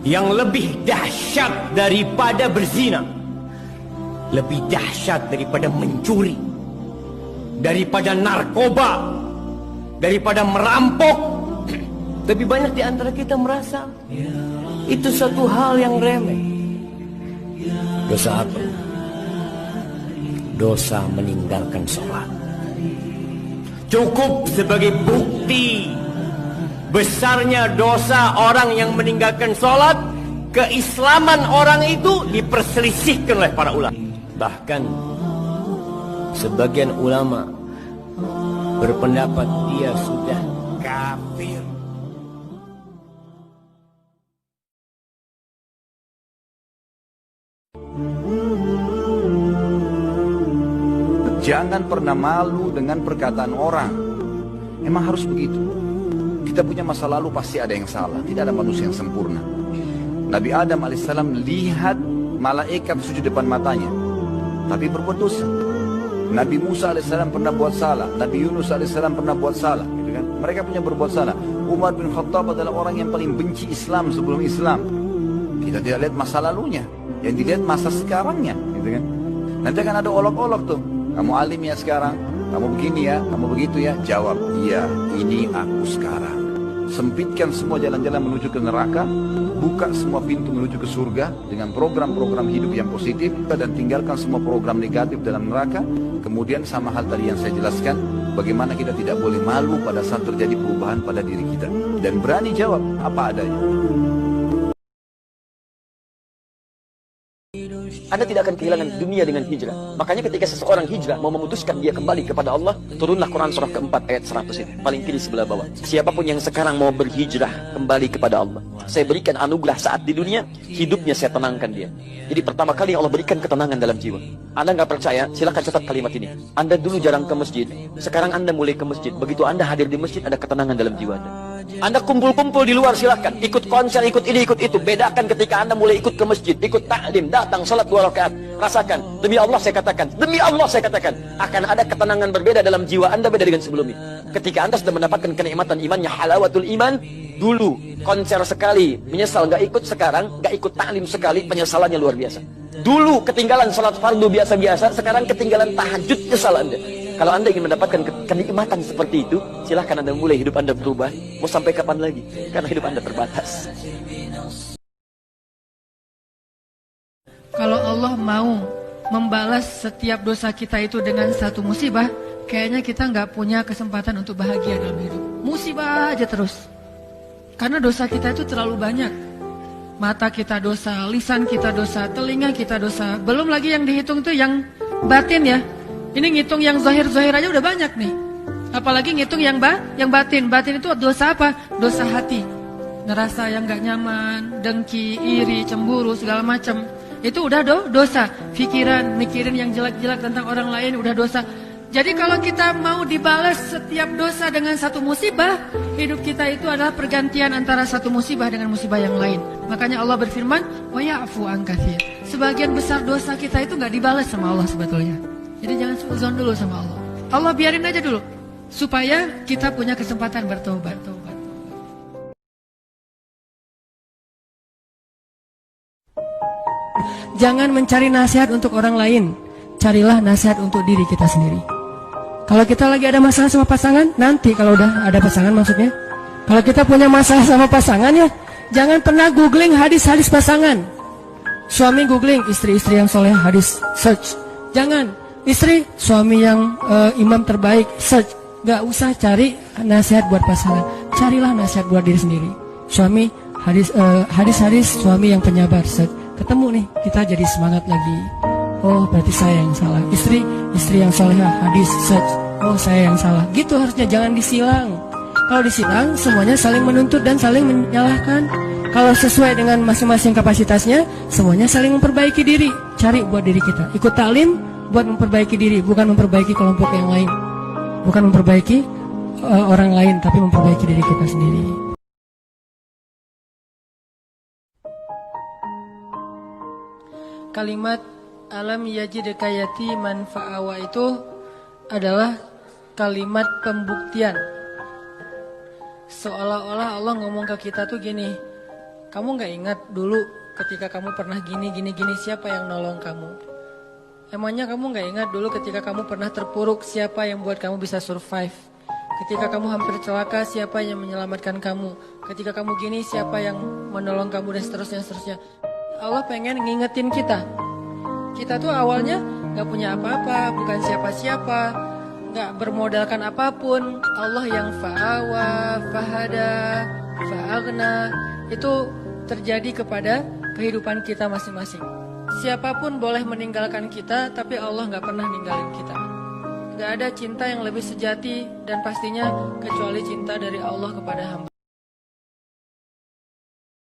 yang lebih dahsyat daripada berzina, lebih dahsyat daripada mencuri, daripada narkoba, daripada merampok. Tapi banyak di antara kita merasa itu satu hal yang remeh. Dosa apa? Dosa meninggalkan sholat. Cukup sebagai bukti besarnya dosa orang yang meninggalkan sholat, keislaman orang itu diperselisihkan oleh para ulama. Bahkan sebagian ulama berpendapat dia sudah kafir. Jangan pernah malu dengan perkataan orang. Emang harus begitu. Kita punya masa lalu pasti ada yang salah. Tidak ada manusia yang sempurna. Nabi Adam alaihissalam lihat malaikat sujud depan matanya, tapi berbuat dosa. Nabi Musa alaihissalam pernah buat salah. Nabi Yunus alaihissalam pernah buat salah. Gitu kan? Mereka punya berbuat salah. Umar bin Khattab adalah orang yang paling benci Islam sebelum Islam. Kita tidak lihat masa lalunya. Yang dilihat masa sekarangnya. Gitu kan? Nanti akan ada olok-olok tuh. Kamu alim ya sekarang, kamu begini ya, kamu begitu ya. Jawab, iya, ini aku sekarang. Sempitkan semua jalan-jalan menuju ke neraka, buka semua pintu menuju ke surga dengan program-program hidup yang positif, dan tinggalkan semua program negatif dalam neraka. Kemudian sama hal tadi yang saya jelaskan, bagaimana kita tidak boleh malu pada saat terjadi perubahan pada diri kita, dan berani jawab apa adanya. Anda tidak akan kehilangan dunia dengan hijrah. Makanya ketika seseorang hijrah mau memutuskan dia kembali kepada Allah, turunlah Quran surah keempat ayat 100 itu. Paling kiri sebelah bawah. Siapapun yang sekarang mau berhijrah kembali kepada Allah, saya berikan anugerah saat di dunia, hidupnya saya tenangkan dia. Jadi pertama kali Allah berikan ketenangan dalam jiwa. Anda nggak percaya, silakan catat kalimat ini. Anda dulu jarang ke masjid, sekarang Anda mulai ke masjid. Begitu Anda hadir di masjid, ada ketenangan dalam jiwa Anda. Anda kumpul-kumpul di luar, silahkan ikut konser, ikut ini, ikut itu. Bedakan ketika Anda mulai ikut ke masjid, ikut taklim, datang salat 2 rakaat. Rasakan, demi Allah saya katakan, demi Allah saya katakan, akan ada ketenangan berbeda dalam jiwa Anda, beda dengan sebelumnya. Ketika Anda sudah mendapatkan kenikmatan imannya, halawatul iman. Dulu konser sekali, menyesal nggak ikut. Sekarang nggak ikut taklim sekali, penyesalannya luar biasa. Dulu ketinggalan salat fardu biasa-biasa, sekarang ketinggalan tahajud, nyesal Anda. Kalau Anda ingin mendapatkan kenikmatan seperti itu, silahkan Anda mulai hidup Anda berubah. Mau sampai kapan lagi? Karena hidup Anda terbatas. Kalau Allah mau membalas setiap dosa kita itu dengan satu musibah, kayaknya kita nggak punya kesempatan untuk bahagia dalam hidup. Musibah aja terus. Karena dosa kita itu terlalu banyak. Mata kita dosa, lisan kita dosa, telinga kita dosa. Belum lagi yang dihitung tuh yang batin ya. Ini ngitung yang zahir-zahir aja udah banyak nih. Apalagi ngitung yang batin. Batin itu dosa apa? Dosa hati. Ngerasa yang gak nyaman, dengki, iri, cemburu, segala macam. Itu udah dosa. Pikiran, mikirin yang jelek-jelek tentang orang lain udah dosa. Jadi kalau kita mau dibalas setiap dosa dengan satu musibah, hidup kita itu adalah pergantian antara satu musibah dengan musibah yang lain. Makanya Allah berfirman, wa ya'fu an katsir. Sebagian besar dosa kita itu gak dibalas sama Allah sebetulnya. Jadi jangan suudzon dulu sama Allah. Allah biarin aja dulu supaya kita punya kesempatan bertobat. Jangan mencari nasihat untuk orang lain. Carilah nasihat untuk diri kita sendiri. Kalau kita lagi ada masalah sama pasangan, nanti kalau udah ada pasangan maksudnya. Kalau kita punya masalah sama pasangan ya, jangan pernah googling hadis-hadis pasangan. Suami googling istri-istri yang soleh, hadis search. Jangan. Istri, suami yang imam terbaik, search. Gak usah cari nasihat buat pasangan. Carilah nasihat buat diri sendiri. Suami, hadis-hadis suami yang penyabar, search. Ketemu nih, kita jadi semangat lagi. Oh, berarti saya yang salah. Istri yang solehah, hadis, search. Oh, saya yang salah. Gitu harusnya, jangan disilang. Kalau disilang, semuanya saling menuntut dan saling menyalahkan. Kalau sesuai dengan masing-masing kapasitasnya, semuanya saling memperbaiki diri. Cari buat diri kita. Ikut taklim buat memperbaiki diri, bukan memperbaiki kelompok yang lain. Bukan memperbaiki orang lain, tapi memperbaiki diri kita sendiri. Kalimat alam yajidka yatiman fa'awa itu adalah kalimat pembuktian. Seolah-olah Allah ngomong ke kita tuh gini, kamu nggak ingat dulu ketika kamu pernah gini, siapa yang nolong kamu? Emangnya kamu nggak ingat dulu ketika kamu pernah terpuruk, siapa yang buat kamu bisa survive? Ketika kamu hampir celaka, siapa yang menyelamatkan kamu? Ketika kamu gini, siapa yang menolong kamu, dan seterusnya. Allah pengen ngingetin kita. Kita tuh awalnya nggak punya apa-apa, bukan siapa-siapa, nggak bermodalkan apapun. Allah yang fa'awa, fahada, fa'agna, itu terjadi kepada kehidupan kita masing-masing. Siapapun boleh meninggalkan kita, tapi Allah nggak pernah ninggalin kita. Gak ada cinta yang lebih sejati dan pastinya kecuali cinta dari Allah kepada hamba.